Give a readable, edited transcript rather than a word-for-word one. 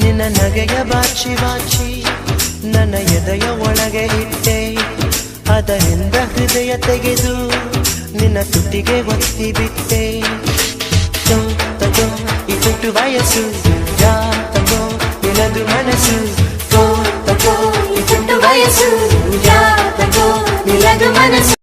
ನಿನ್ನ ನಗೆಯ ಬಾಚಿ ಬಾಚಿ ನನ್ನ ಎದೆಯ ಒಳಗೆ ಇಟ್ಟೆ, ಅದರಿಂದ ಹೃದಯ ತೆಗೆದು ನಿನ್ನ ತುಟಿಗೆ ಒತ್ತಿ ಬಿಟ್ಟೆ. ತಗೋ ಈ ತುಟ್ಟು ವಯಸ್ಸು, ಯಾ ತಗೋ ನಿನದು ಮನಸ್ಸು. ತಗೋ ಈ ತುಟ್ಟು ವಯಸ್ಸು, ಯಾ ತಗೋ ನಿನದು ಮನಸ್ಸು.